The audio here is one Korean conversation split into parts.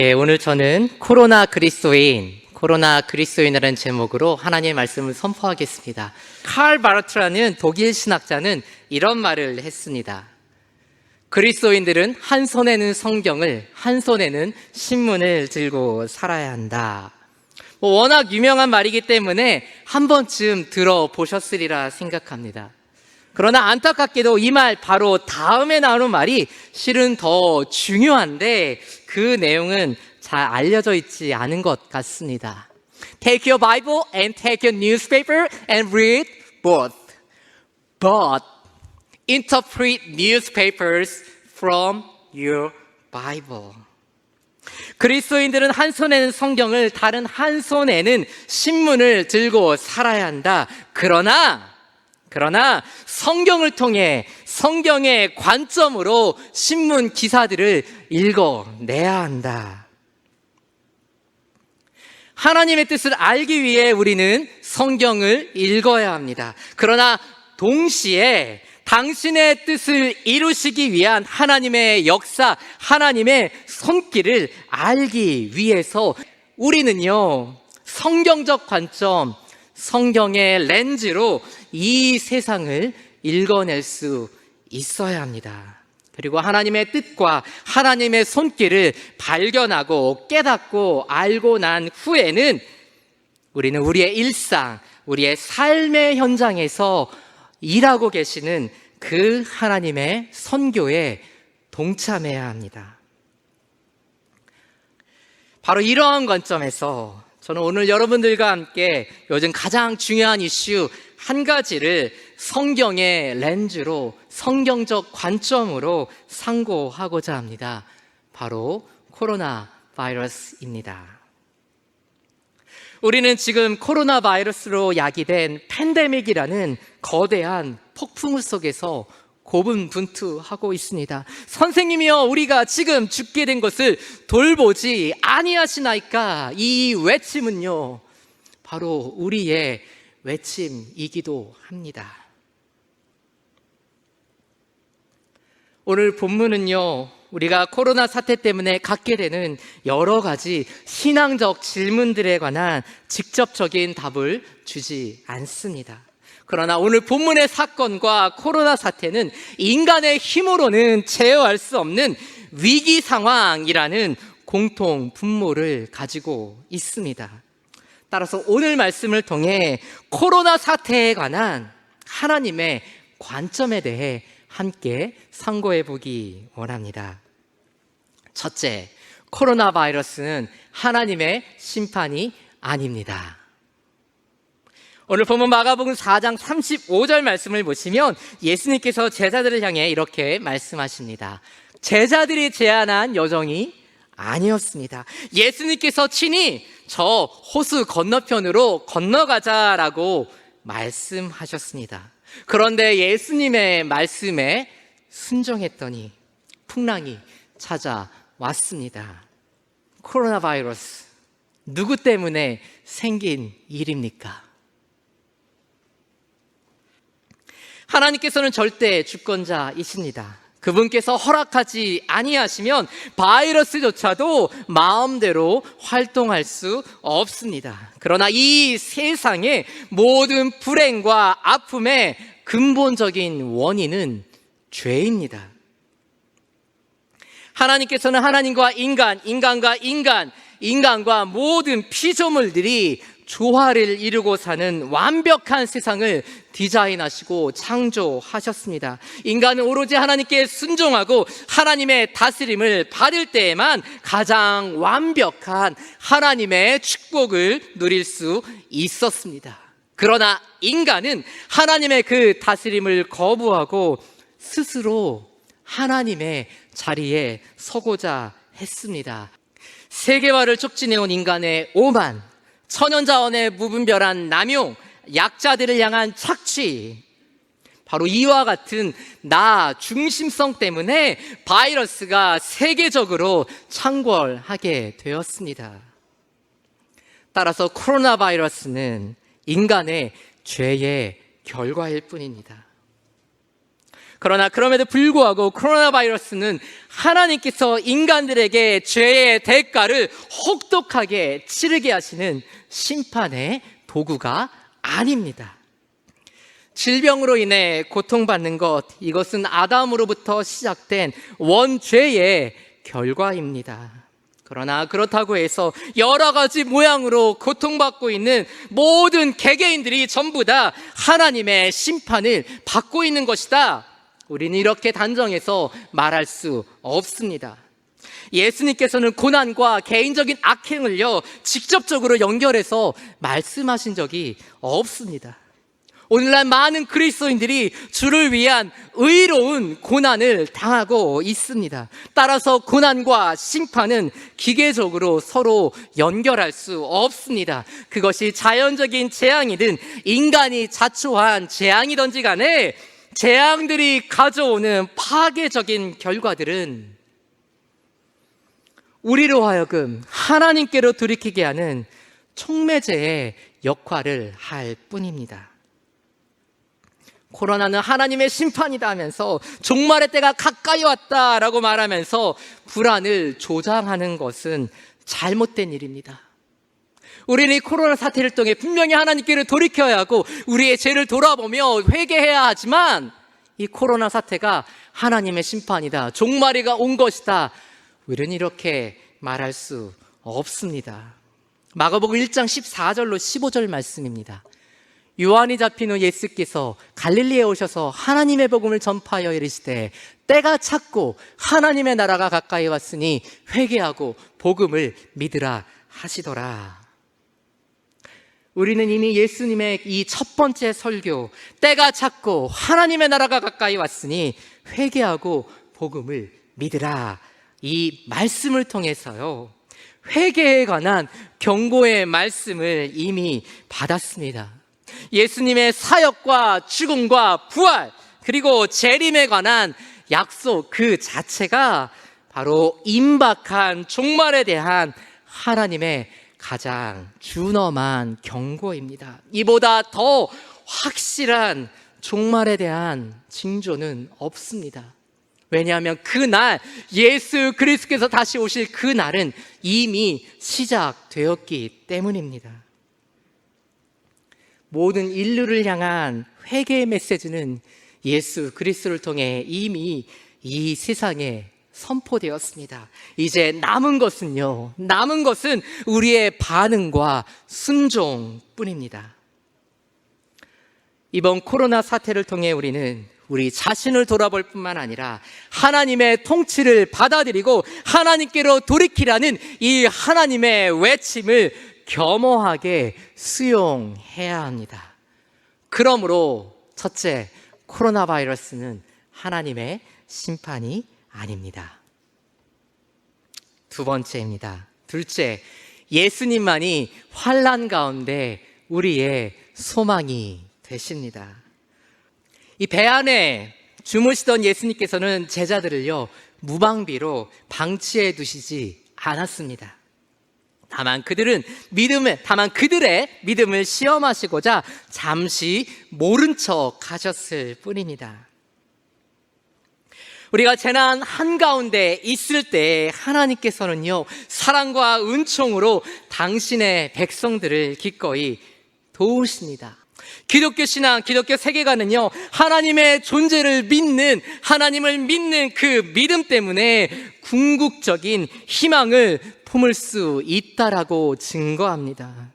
오늘 저는 코로나 그리스도인이라는 제목으로 하나님의 말씀을 선포하겠습니다. 칼 바르트라는 독일 신학자는 이런 말을 했습니다. 그리스도인들은 한 손에는 성경을, 한 손에는 신문을 들고 살아야 한다. 워낙 유명한 말이기 때문에 한 번쯤 들어보셨으리라 생각합니다. 그러나 안타깝게도 이 말 바로 다음에 나오는 말이 실은 더 중요한데 그 내용은 잘 알려져 있지 않은 것 같습니다. Take your Bible and take your newspaper and read both. But interpret newspapers from your Bible. 그리스도인들은 한 손에는 성경을, 다른 한 손에는 신문을 들고 살아야 한다. 그러나 성경을 통해 성경의 관점으로 신문 기사들을 읽어내야 한다. 하나님의 뜻을 알기 위해 우리는 성경을 읽어야 합니다. 그러나 동시에 당신의 뜻을 이루시기 위한 하나님의 역사, 하나님의 손길을 알기 위해서 우리는요, 성경적 관점, 성경의 렌즈로 이 세상을 읽어낼 수 있어야 합니다. 그리고 하나님의 뜻과 하나님의 손길을 발견하고 깨닫고 알고 난 후에는 우리는 우리의 일상, 우리의 삶의 현장에서 일하고 계시는 그 하나님의 선교에 동참해야 합니다. 바로 이러한 관점에서 저는 오늘 여러분들과 함께 요즘 가장 중요한 이슈 한 가지를 성경의 렌즈로, 성경적 관점으로 상고하고자 합니다. 바로 코로나 바이러스입니다. 우리는 지금 코로나 바이러스로 야기된 팬데믹이라는 거대한 폭풍 속에서 고분분투하고 있습니다. 선생님이여, 우리가 지금 죽게 된 것을 돌보지 아니하시나이까? 이 외침은요, 바로 우리의 외침이기도 합니다. 오늘 본문은요, 우리가 코로나 사태 때문에 갖게 되는 여러 가지 신앙적 질문들에 관한 직접적인 답을 주지 않습니다. 그러나 오늘 본문의 사건과 코로나 사태는 인간의 힘으로는 제어할 수 없는 위기 상황이라는 공통 분모를 가지고 있습니다. 따라서 오늘 말씀을 통해 코로나 사태에 관한 하나님의 관점에 대해 함께 상고해 보기 원합니다. 첫째, 코로나 바이러스는 하나님의 심판이 아닙니다. 오늘 본문 마가복음 4장 35절 말씀을 보시면 예수님께서 제자들을 향해 이렇게 말씀하십니다. 제자들이 제안한 여정이 아니었습니다. 예수님께서 친히 저 호수 건너편으로 건너가자라고 말씀하셨습니다. 그런데 예수님의 말씀에 순종했더니 풍랑이 찾아왔습니다. 코로나 바이러스, 누구 때문에 생긴 일입니까? 하나님께서는 절대 주권자이십니다. 그분께서 허락하지 아니하시면 바이러스조차도 마음대로 활동할 수 없습니다. 그러나 이 세상의 모든 불행과 아픔의 근본적인 원인은 죄입니다. 하나님께서는 하나님과 인간, 인간과 인간, 인간과 모든 피조물들이 조화를 이루고 사는 완벽한 세상을 디자인하시고 창조하셨습니다. 인간은 오로지 하나님께 순종하고 하나님의 다스림을 받을 때에만 가장 완벽한 하나님의 축복을 누릴 수 있었습니다. 그러나 인간은 하나님의 그 다스림을 거부하고 스스로 하나님의 자리에 서고자 했습니다. 세계화를 촉진해온 인간의 오만, 천연자원의 무분별한 남용, 약자들을 향한 착취, 바로 이와 같은 나 중심성 때문에 바이러스가 세계적으로 창궐하게 되었습니다. 따라서 코로나 바이러스는 인간의 죄의 결과일 뿐입니다. 그러나 그럼에도 불구하고 코로나 바이러스는 하나님께서 인간들에게 죄의 대가를 혹독하게 치르게 하시는 심판의 도구가 아닙니다. 질병으로 인해 고통받는 것, 이것은 아담으로부터 시작된 원죄의 결과입니다. 그러나 그렇다고 해서 여러 가지 모양으로 고통받고 있는 모든 개개인들이 전부 다 하나님의 심판을 받고 있는 것이다, 우리는 이렇게 단정해서 말할 수 없습니다. 예수님께서는 고난과 개인적인 악행을요 직접적으로 연결해서 말씀하신 적이 없습니다. 오늘날 많은 그리스도인들이 주를 위한 의로운 고난을 당하고 있습니다. 따라서 고난과 심판은 기계적으로 서로 연결할 수 없습니다. 그것이 자연적인 재앙이든 인간이 자초한 재앙이든지 간에 재앙들이 가져오는 파괴적인 결과들은 우리로 하여금 하나님께로 돌이키게 하는 촉매제의 역할을 할 뿐입니다. 코로나는 하나님의 심판이다 하면서 종말의 때가 가까이 왔다라고 말하면서 불안을 조장하는 것은 잘못된 일입니다. 우리는 이 코로나 사태를 통해 분명히 하나님께로 돌이켜야 하고 우리의 죄를 돌아보며 회개해야 하지만, 이 코로나 사태가 하나님의 심판이다, 종말이가 온 것이다, 우리는 이렇게 말할 수 없습니다. 마가복음 1장 14절로 15절 말씀입니다. 요한이 잡힌 후 예수께서 갈릴리에 오셔서 하나님의 복음을 전파하여 이르시되 때가 찼고 하나님의 나라가 가까이 왔으니 회개하고 복음을 믿으라 하시더라. 우리는 이미 예수님의 이 첫 번째 설교, 때가 찼고 하나님의 나라가 가까이 왔으니 회개하고 복음을 믿으라, 이 말씀을 통해서요 회개에 관한 경고의 말씀을 이미 받았습니다. 예수님의 사역과 죽음과 부활, 그리고 재림에 관한 약속 그 자체가 바로 임박한 종말에 대한 하나님의 가장 준엄한 경고입니다. 이보다 더 확실한 종말에 대한 징조는 없습니다. 왜냐하면 그날 예수 그리스도께서 다시 오실 그날은 이미 시작되었기 때문입니다. 모든 인류를 향한 회개의 메시지는 예수 그리스도를 통해 이미 이 세상에 선포되었습니다. 이제 남은 것은 우리의 반응과 순종뿐입니다. 이번 코로나 사태를 통해 우리는 우리 자신을 돌아볼 뿐만 아니라 하나님의 통치를 받아들이고 하나님께로 돌이키라는 이 하나님의 외침을 겸허하게 수용해야 합니다. 그러므로 첫째, 코로나 바이러스는 하나님의 심판이 아닙니다. 두 번째입니다. 둘째, 예수님만이 환난 가운데 우리의 소망이 되십니다. 이 배 안에 주무시던 예수님께서는 제자들을요 무방비로 방치해 두시지 않았습니다. 다만 그들의 믿음을 시험하시고자 잠시 모른 척 하셨을 뿐입니다. 우리가 재난 한가운데 있을 때 하나님께서는요 사랑과 은총으로 당신의 백성들을 기꺼이 도우십니다. 기독교 신앙, 기독교 세계관은요 하나님의 존재를 믿는, 하나님을 믿는 그 믿음 때문에 궁극적인 희망을 품을 수 있다라고 증거합니다.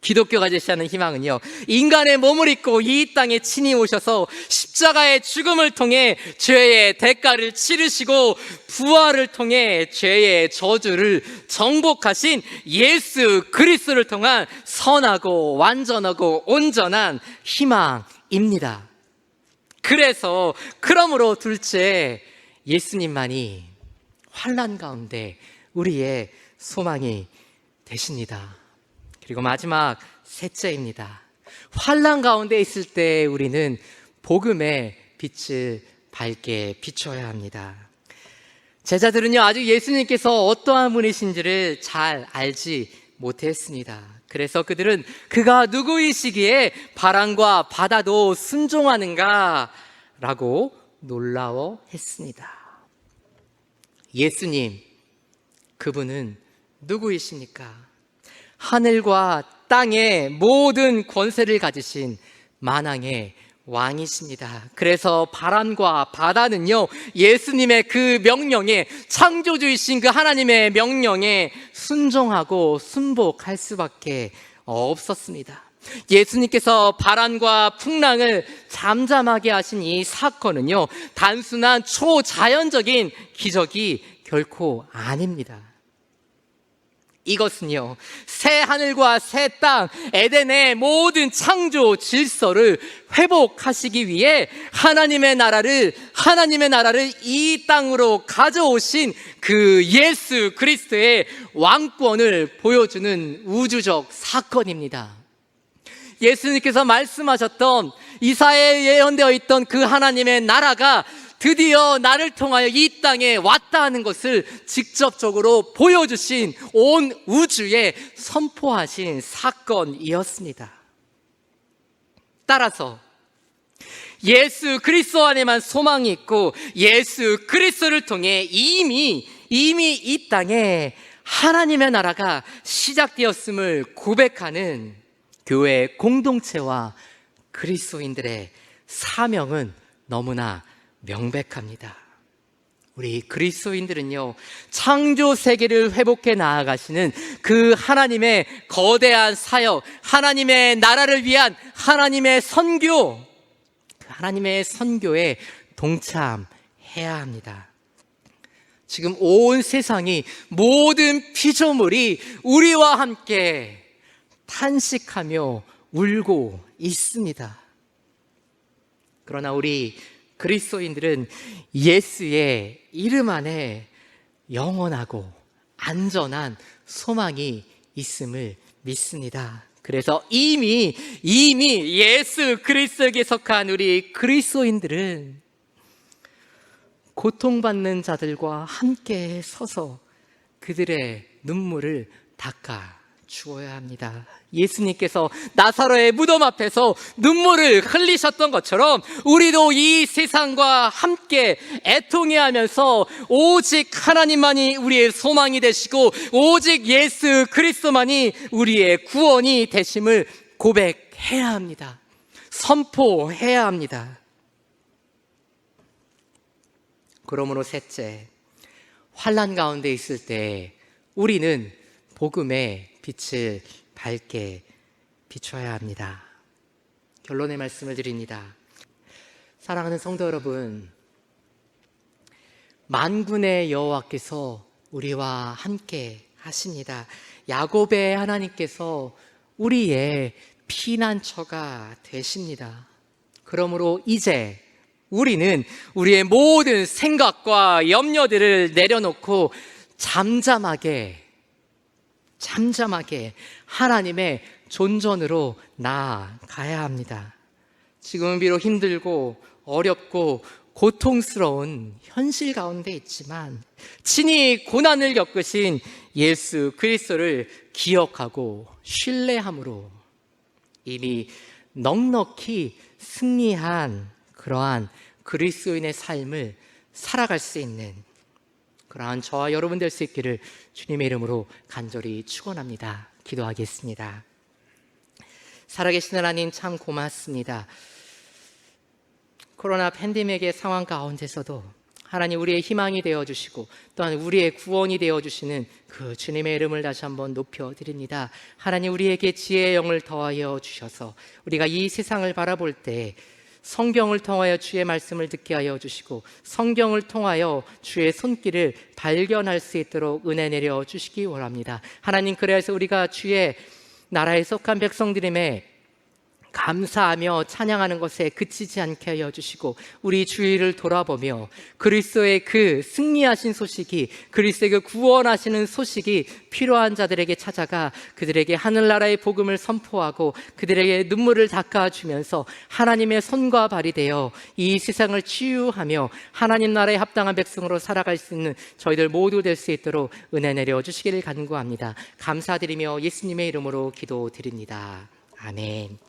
기독교가 제시하는 희망은요 인간의 몸을 입고 이 땅에 친히 오셔서 십자가의 죽음을 통해 죄의 대가를 치르시고 부활을 통해 죄의 저주를 정복하신 예수 그리스도를 통한 선하고 완전하고 온전한 희망입니다. 그러므로 둘째, 예수님만이 환난 가운데 우리의 소망이 되십니다. 그리고 마지막 셋째입니다. 환난 가운데 있을 때 우리는 복음의 빛을 밝게 비춰야 합니다. 제자들은요 아직 예수님께서 어떠한 분이신지를 잘 알지 못했습니다. 그래서 그들은 그가 누구이시기에 바람과 바다도 순종하는가 라고 놀라워했습니다. 예수님, 그분은 누구이십니까? 하늘과 땅의 모든 권세를 가지신 만왕의 왕이십니다. 그래서 바람과 바다는요, 예수님의 그 명령에, 창조주이신 그 하나님의 명령에 순종하고 순복할 수밖에 없었습니다. 예수님께서 바람과 풍랑을 잠잠하게 하신 이 사건은요, 단순한 초자연적인 기적이 결코 아닙니다. 이것은요, 새 하늘과 새 땅, 에덴의 모든 창조 질서를 회복하시기 위해 하나님의 나라를 이 땅으로 가져오신 그 예수 그리스도의 왕권을 보여주는 우주적 사건입니다. 예수님께서 말씀하셨던, 이사야에 예언되어 있던 그 하나님의 나라가 드디어 나를 통하여 이 땅에 왔다 하는 것을 직접적으로 보여주신, 온 우주에 선포하신 사건이었습니다. 따라서 예수 그리스도 안에만 소망이 있고, 예수 그리스도를 통해 이미 이 땅에 하나님의 나라가 시작되었음을 고백하는 교회 공동체와 그리스도인들의 사명은 너무나 명백합니다. 우리 그리스도인들은요, 창조 세계를 회복해 나아가시는 그 하나님의 거대한 사역, 하나님의 나라를 위한 하나님의 선교, 그 하나님의 선교에 동참해야 합니다. 지금 온 세상이, 모든 피조물이 우리와 함께 탄식하며 울고 있습니다. 그러나 우리 그리스도인들은 예수의 이름 안에 영원하고 안전한 소망이 있음을 믿습니다. 그래서 이미 예수 그리스도에게 속한 우리 그리스도인들은 고통받는 자들과 함께 서서 그들의 눈물을 닦아 주어야 합니다. 예수님께서 나사로의 무덤 앞에서 눈물을 흘리셨던 것처럼 우리도 이 세상과 함께 애통해하면서 오직 하나님만이 우리의 소망이 되시고, 오직 예수 그리스도만이 우리의 구원이 되심을 고백해야 합니다. 선포해야 합니다. 그러므로 셋째, 환난 가운데 있을 때 우리는 복음의 빛을 밝게 비춰야 합니다. 결론의 말씀을 드립니다. 사랑하는 성도 여러분, 만군의 여호와께서 우리와 함께 하십니다. 야곱의 하나님께서 우리의 피난처가 되십니다. 그러므로 이제 우리는 우리의 모든 생각과 염려들을 내려놓고 잠잠하게 하나님의 존전으로 나아가야 합니다. 지금은 비록 힘들고 어렵고 고통스러운 현실 가운데 있지만 친히 고난을 겪으신 예수 그리스도를 기억하고 신뢰함으로 이미 넉넉히 승리한 그러한 그리스도인의 삶을 살아갈 수 있는 그러한 저와 여러분 될 수 있기를 주님의 이름으로 간절히 축원합니다. 기도하겠습니다. 살아계신 하나님, 참 고맙습니다. 코로나 팬데믹의 상황 가운데서도 하나님, 우리의 희망이 되어주시고 또한 우리의 구원이 되어주시는 그 주님의 이름을 다시 한번 높여드립니다. 하나님, 우리에게 지혜의 영을 더하여 주셔서 우리가 이 세상을 바라볼 때 성경을 통하여 주의 말씀을 듣게 하여 주시고, 성경을 통하여 주의 손길을 발견할 수 있도록 은혜 내려 주시기 원합니다. 하나님, 그래서 우리가 주의 나라에 속한 백성들임에 감사하며 찬양하는 것에 그치지 않게 하여 주시고, 우리 주위를 돌아보며 그리스도의 그 승리하신 소식이, 그리스도의 그 구원하시는 소식이 필요한 자들에게 찾아가 그들에게 하늘나라의 복음을 선포하고 그들에게 눈물을 닦아주면서 하나님의 손과 발이 되어 이 세상을 치유하며 하나님 나라에 합당한 백성으로 살아갈 수 있는 저희들 모두 될 수 있도록 은혜 내려 주시기를 간구합니다. 감사드리며 예수님의 이름으로 기도드립니다. 아멘.